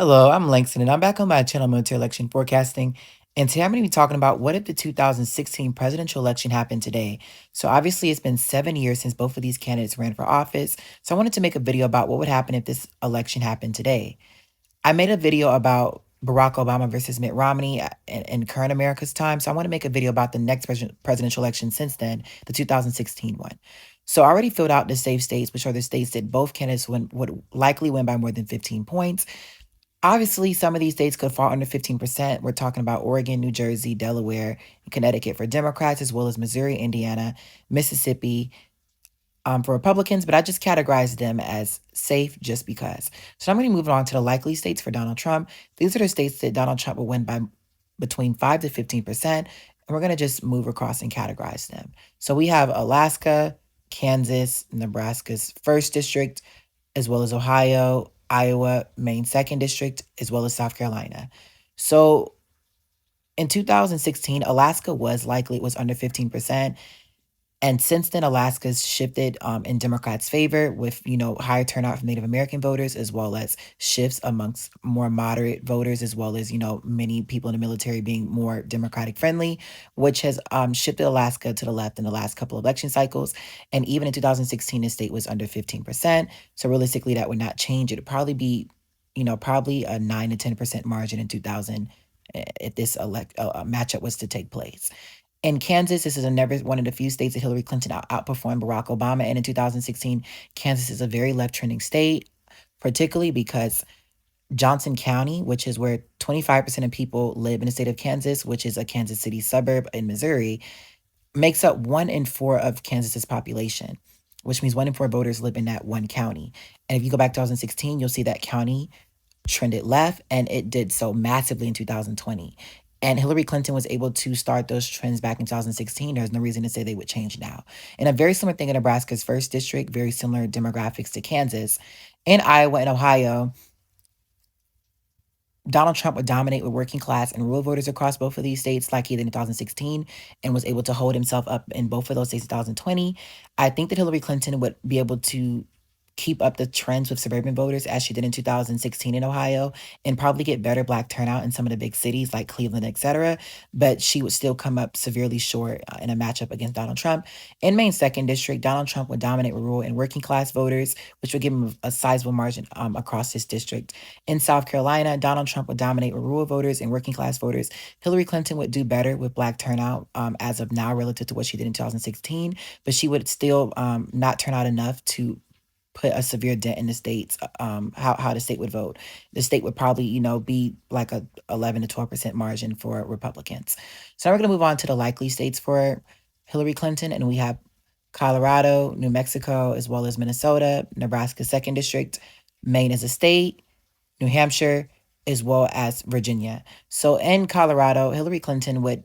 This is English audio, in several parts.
Hello, I'm Langston, and I'm back on my channel, Military Election Forecasting. And today I'm going to be talking about what if the 2016 presidential election happened today. So, obviously, it's been 7 years since both of these candidates ran for office. So, I wanted to make a video about what would happen if this election happened today. I made a video about Barack Obama versus Mitt Romney in current America's time. So, I want to make a video about the next presidential election since then, the 2016 one. So, I already filled out the safe states, which are the states that both candidates would likely win by more than 15 points. Obviously, some of these states could fall under 15%. We're talking about Oregon, New Jersey, Delaware, and Connecticut for Democrats, as well as Missouri, Indiana, Mississippi for Republicans, but I just categorized them as safe just because. So I'm going to move on to the likely states for Donald Trump. These are the states that Donald Trump will win by between 5 to 15%. And we're going to just move across and categorize them. So we have Alaska, Kansas, Nebraska's first district, as well as Ohio, Iowa, Maine second district, as well as South Carolina. So in 2016, Alaska was under 15%. And since then, Alaska's shifted in Democrats' favor with, higher turnout from Native American voters, as well as shifts amongst more moderate voters, as well as, many people in the military being more Democratic friendly, which has shifted Alaska to the left in the last couple of election cycles. And even in 2016, the state was under 15%. So realistically, that would not change. It would probably be, probably a 9 to 10% margin in 2000 if this matchup was to take place. In Kansas, this is another one of the few states that Hillary Clinton outperformed Barack Obama. And in 2016, Kansas is a very left trending state, particularly because Johnson County, which is where 25% of people live in the state of Kansas, which is a Kansas City suburb in Missouri, makes up 1 in 4 of Kansas's population, which means 1 in 4 voters live in that one county. And if you go back to 2016, you'll see that county trended left, and it did so massively in 2020. And Hillary Clinton was able to start those trends back in 2016. There's no reason to say they would change now. And a very similar thing in Nebraska's first district, very similar demographics to Kansas. In Iowa and Ohio, Donald Trump would dominate with working class and rural voters across both of these states, like he did in 2016, and was able to hold himself up in both of those states in 2020. I think that Hillary Clinton would be able to keep up the trends with suburban voters as she did in 2016 in Ohio and probably get better black turnout in some of the big cities like Cleveland, etc. But she would still come up severely short in a matchup against Donald Trump. In Maine's second district, Donald Trump would dominate with rural and working class voters, which would give him a sizable margin across his district. In South Carolina, Donald Trump would dominate with rural voters and working class voters. Hillary Clinton would do better with black turnout as of now relative to what she did in 2016, but she would still not turn out enough to put a severe dent in the states how the state would vote. The state would probably be like a 11 to 12% margin for Republicans. So now we're going to move on to the likely states for Hillary Clinton, and we have Colorado, New Mexico, as well as Minnesota, Nebraska second district, Maine as a state, New Hampshire, as well as Virginia. So in Colorado, Hillary Clinton would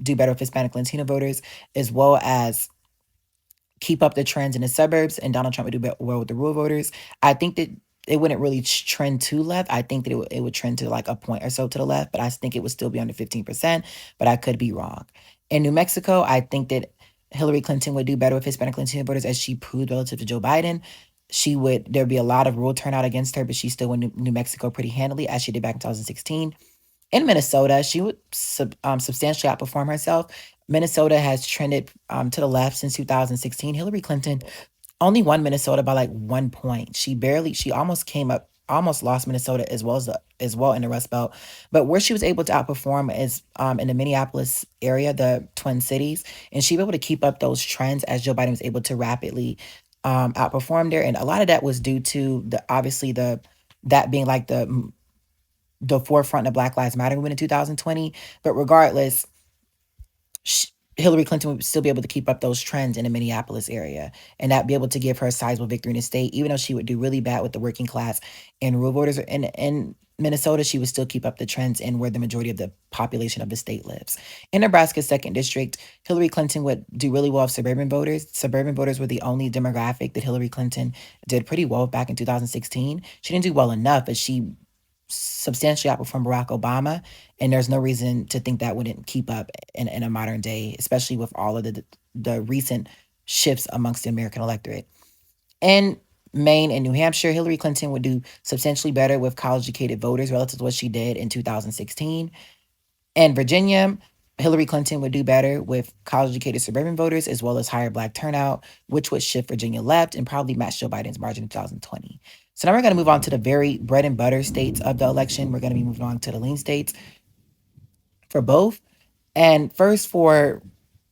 do better with Hispanic Latino voters, as well as keep up the trends in the suburbs, and Donald Trump would do well with the rural voters. I think that it wouldn't really trend to left. I think that it would trend to like a point or so to the left, but I think it would still be under 15%, but I could be wrong. In New Mexico, I think that Hillary Clinton would do better with Hispanic Latino voters as she proved relative to Joe Biden. There'd be a lot of rural turnout against her, but she still won New Mexico pretty handily as she did back in 2016. In Minnesota, she would substantially outperform herself. Minnesota has trended to the left since 2016. Hillary Clinton only won Minnesota by like 1 point. She almost lost Minnesota as well in the Rust Belt. But where she was able to outperform is in the Minneapolis area, the Twin Cities, and she was able to keep up those trends as Joe Biden was able to rapidly outperform there. And a lot of that was due to that being like the forefront of Black Lives Matter movement in 2020. But regardless, Hillary Clinton would still be able to keep up those trends in the Minneapolis area and that be able to give her a sizable victory in the state, even though she would do really bad with the working class and rural voters in Minnesota. She would still keep up the trends in where the majority of the population of the state lives. In Nebraska's second district, Hillary Clinton would do really well with suburban voters. Suburban voters were the only demographic that Hillary Clinton did pretty well back in 2016. She didn't do well enough, but she substantially outperformed Barack Obama, and there's no reason to think that wouldn't keep up in a modern day, especially with all of the recent shifts amongst the American electorate. In Maine and New Hampshire, Hillary Clinton would do substantially better with college educated voters relative to what she did in 2016. In Virginia, Hillary Clinton would do better with college educated suburban voters as well as higher black turnout, which would shift Virginia left and probably match Joe Biden's margin in 2020. So now we're going to move on to the very bread and butter states of the election. We're going to be moving on to the lean states for both. And first, for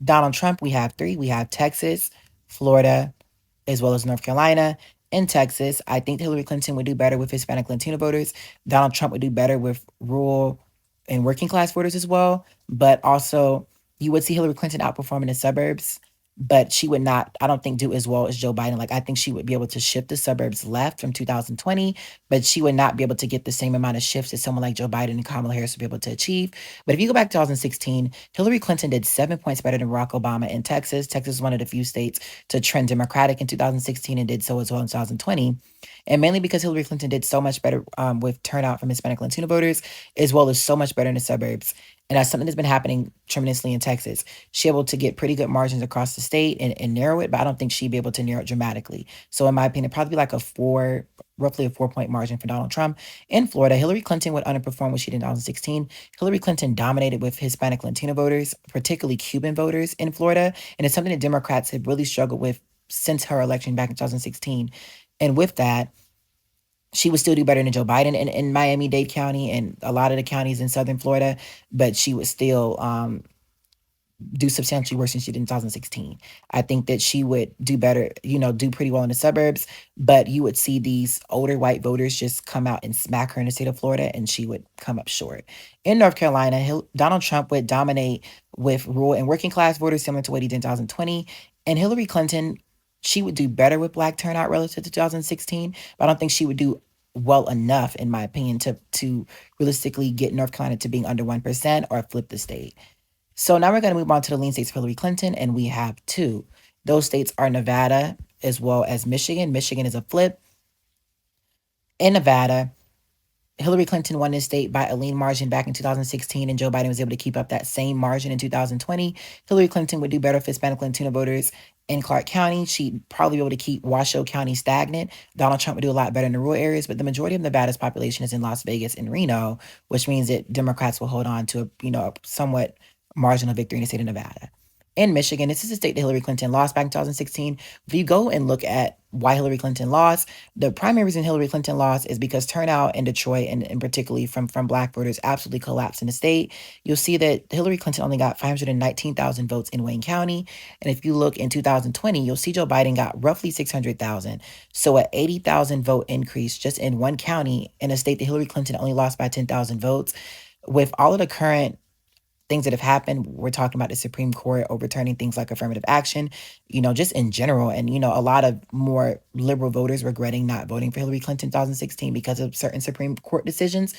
Donald Trump, we have three. We have Texas, Florida, as well as North Carolina. In Texas, I think Hillary Clinton would do better with Hispanic Latino voters. Donald Trump would do better with rural and working class voters as well. But also, you would see Hillary Clinton outperforming the suburbs, but she would not, I don't think, do as well as Joe Biden. Like, I think she would be able to shift the suburbs left from 2020, but she would not be able to get the same amount of shifts as someone like Joe Biden and Kamala Harris would be able to achieve. But if you go back to 2016, Hillary Clinton did 7 points better than Barack Obama in Texas. Texas is one of the few states to trend Democratic in 2016 and did so as well in 2020. And mainly because Hillary Clinton did so much better with turnout from Hispanic Latino voters, as well as so much better in the suburbs. And that's something that's been happening tremendously in Texas. She's able to get pretty good margins across the state and narrow it, but I don't think she'd be able to narrow it dramatically. So in my opinion, probably like roughly a 4 point margin for Donald Trump. In Florida, Hillary Clinton would underperform what she did in 2016. Hillary Clinton dominated with Hispanic Latino voters, particularly Cuban voters in Florida. And it's something that Democrats have really struggled with since her election back in 2016. And with that, she would still do better than Joe Biden in Miami-Dade County and a lot of the counties in Southern Florida, but she would still do substantially worse than she did in 2016. I think that she would do better, do pretty well in the suburbs, but you would see these older white voters just come out and smack her in the state of Florida, and she would come up short. In North Carolina, Donald Trump would dominate with rural and working class voters, similar to what he did in 2020. And Hillary Clinton, she would do better with black turnout relative to 2016, but I don't think she would do well enough, in my opinion, to realistically get North Carolina to being under 1% or flip the state. So now we're going to move on to the lean states for Hillary Clinton, and we have two. Those states are Nevada as well as Michigan. Michigan is a flip. In Nevada, Hillary Clinton won this state by a lean margin back in 2016, and Joe Biden was able to keep up that same margin in 2020. Hillary Clinton would do better for Hispanic Latino voters in Clark County. She'd probably be able to keep Washoe County stagnant. Donald Trump would do a lot better in the rural areas, but the majority of Nevada's population is in Las Vegas and Reno, which means that Democrats will hold on to a somewhat marginal victory in the state of Nevada. In Michigan, this is a state that Hillary Clinton lost back in 2016. If you go and look at why Hillary Clinton lost, the primary reason Hillary Clinton lost is because turnout in Detroit and particularly from black voters absolutely collapsed in the state. You'll see that Hillary Clinton only got 519,000 votes in Wayne County. And if you look in 2020, you'll see Joe Biden got roughly 600,000. So an 80,000 vote increase just in one county in a state that Hillary Clinton only lost by 10,000 votes. With all of the current things that have happened, we're talking about the Supreme Court overturning things like affirmative action, just in general. And, a lot of more liberal voters regretting not voting for Hillary Clinton in 2016 because of certain Supreme Court decisions.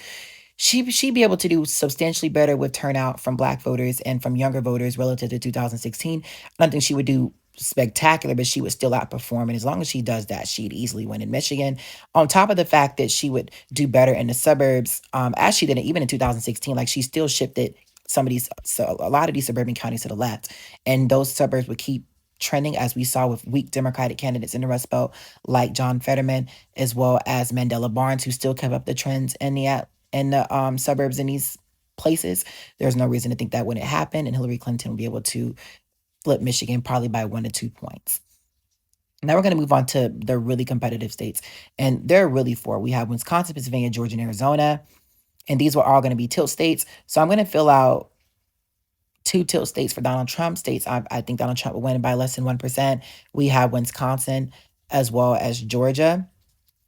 She'd be able to do substantially better with turnout from black voters and from younger voters relative to 2016. I don't think she would do spectacular, but she would still outperform. And as long as she does that, she'd easily win in Michigan. On top of the fact that she would do better in the suburbs, as she did it even in 2016, like she still shifted a lot of these suburban counties to the left, and those suburbs would keep trending, as we saw with weak Democratic candidates in the Rust Belt, like John Fetterman, as well as Mandela Barnes, who still kept up the trends in the suburbs in these places. There's no reason to think that wouldn't happen, and Hillary Clinton will be able to flip Michigan probably by 1 to 2 points. Now we're going to move on to the really competitive states, and there are really four. We have Wisconsin, Pennsylvania, Georgia, and Arizona. And these were all going to be tilt states. So I'm going to fill out 2 tilt states for Donald Trump. States I think Donald Trump will win by less than 1%. We have Wisconsin as well as Georgia,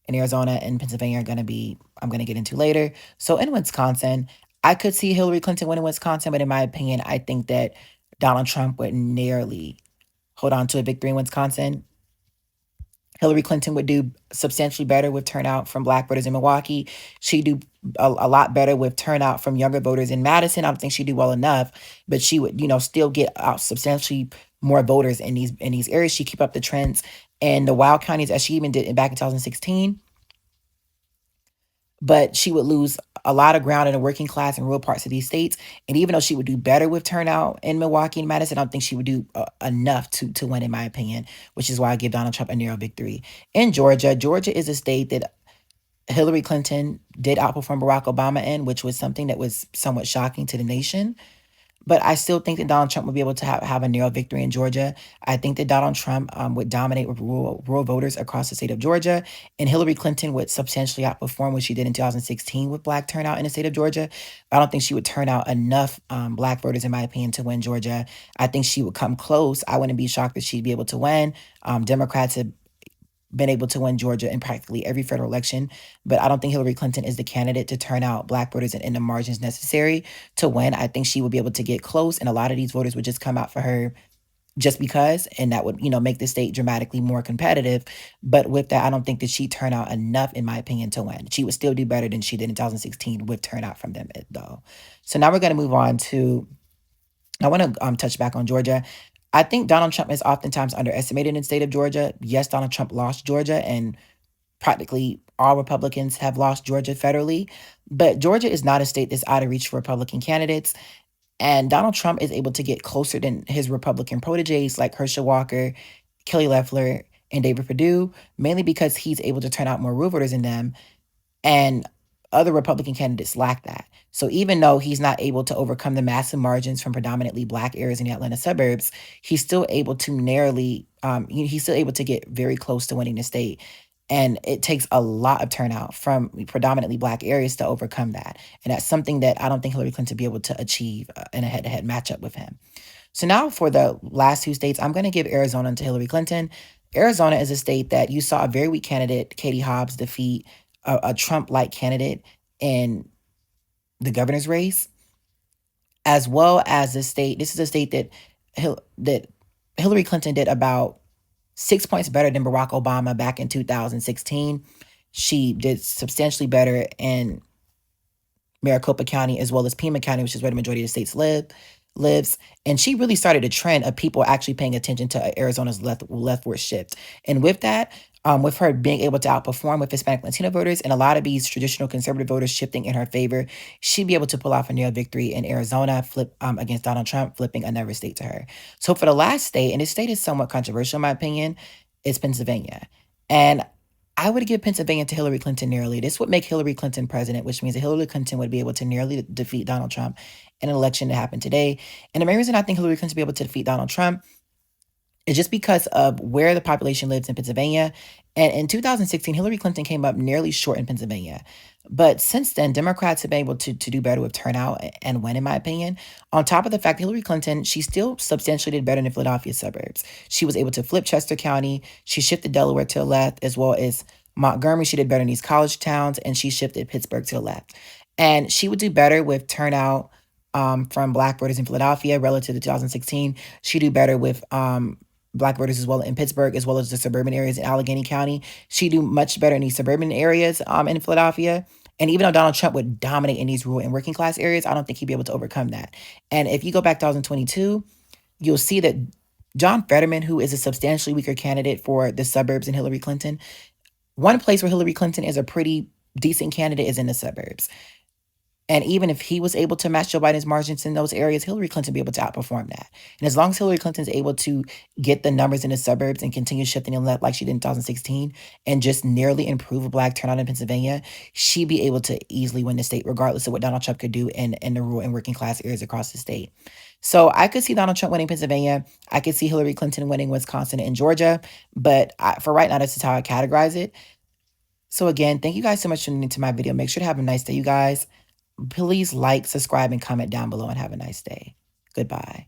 and Arizona and Pennsylvania are going to be, I'm going to get into later. So in Wisconsin, I could see Hillary Clinton winning Wisconsin, but in my opinion, I think that Donald Trump would narrowly hold on to a victory in Wisconsin. Hillary Clinton would do substantially better with turnout from black voters in Milwaukee. She'd do a lot better with turnout from younger voters in Madison. I don't think she'd do well enough, but she would, still get out substantially more voters in these areas. She keep up the trends and the wild counties, as she even did back in 2016. but she would lose a lot of ground in the working class and rural parts of these states. And even though she would do better with turnout in Milwaukee and Madison, I don't think she would do enough to win, in my opinion, which is why I give Donald Trump a narrow victory. In Georgia, Georgia is a state that Hillary Clinton did outperform Barack Obama in, which was something that was somewhat shocking to the nation. But I still think that Donald Trump would be able to have a narrow victory in Georgia. I think that Donald Trump would dominate with rural voters across the state of Georgia, and Hillary Clinton would substantially outperform what she did in 2016 with black turnout in the state of Georgia. I don't think she would turn out enough black voters, in my opinion, to win Georgia. I think she would come close. I wouldn't be shocked that she'd be able to win. Democrats have been able to win Georgia in practically every federal election, but I don't think Hillary Clinton is the candidate to turn out black voters in the margins necessary to win. I think she would be able to get close, and a lot of these voters would just come out for her just because, and that would, make the state dramatically more competitive. But with that, I don't think that she turned out enough, in my opinion, to win. She would still do better than she did in 2016 with turnout from them, though. So now we're going to move on to, I want to touch back on Georgia. I think Donald Trump is oftentimes underestimated in the state of Georgia. Yes, Donald Trump lost Georgia, and practically all Republicans have lost Georgia federally. But Georgia is not a state that's out of reach for Republican candidates. And Donald Trump is able to get closer than his Republican proteges like Herschel Walker, Kelly Loeffler, and David Perdue, mainly because he's able to turn out more rural voters than them. And other Republican candidates lack that. So even though he's not able to overcome the massive margins from predominantly black areas in the Atlanta suburbs, he's still able to narrowly, he's still able to get very close to winning the state. And it takes a lot of turnout from predominantly black areas to overcome that. And that's something that I don't think Hillary Clinton will be able to achieve in a head-to-head matchup with him. So now for the last two states, I'm going to give Arizona to Hillary Clinton. Arizona is a state that you saw a very weak candidate, Katie Hobbs, defeat a Trump-like candidate in the governor's race, as well as the state. This is a state that Hillary Clinton did about 6 points better than Barack Obama back in 2016. She did substantially better in Maricopa County as well as Pima County, which is where the majority of the states lives. And she really started a trend of people actually paying attention to Arizona's leftward shift. And with that, with her being able to outperform with Hispanic Latino voters and a lot of these traditional conservative voters shifting in her favor, she'd be able to pull off a near victory in Arizona, flip against Donald Trump, flipping another state to her. So for the last state, and this state is somewhat controversial in my opinion, is Pennsylvania. And I would give Pennsylvania to Hillary Clinton narrowly. This would make Hillary Clinton president, which means that Hillary Clinton would be able to narrowly defeat Donald Trump in an election that happened today. And the main reason I think Hillary Clinton would be able to defeat Donald Trump is just because of where the population lives in Pennsylvania. And in 2016, Hillary Clinton came up nearly short in Pennsylvania. But since then, Democrats have been able to do better with turnout and win, in my opinion. On top of the fact, Hillary Clinton, she still substantially did better in the Philadelphia suburbs. She was able to flip Chester County. She shifted Delaware to the left, as well as Montgomery. She did better in these college towns, and she shifted Pittsburgh to the left. And she would do better with turnout from black voters in Philadelphia relative to 2016. She'd do better with black voters as well in Pittsburgh, as well as the suburban areas in Allegheny County. She do much better in these suburban areas in Philadelphia. And even though Donald Trump would dominate in these rural and working class areas, I don't think he'd be able to overcome that. And if you go back to 2022, you'll see that John Fetterman, who is a substantially weaker candidate for the suburbs in Hillary Clinton, one place where Hillary Clinton is a pretty decent candidate is in the suburbs. And even if he was able to match Joe Biden's margins in those areas, Hillary Clinton would be able to outperform that. And as long as Hillary Clinton is able to get the numbers in the suburbs and continue shifting in left like she did in 2016 and just nearly improve a black turnout in Pennsylvania, she'd be able to easily win the state, regardless of what Donald Trump could do in the rural and working class areas across the state. So I could see Donald Trump winning Pennsylvania. I could see Hillary Clinton winning Wisconsin and Georgia. But for right now, this is how I categorize it. So again, thank you guys so much for tuning into my video. Make sure to have a nice day, you guys. Please like, subscribe, and comment down below, and have a nice day. Goodbye.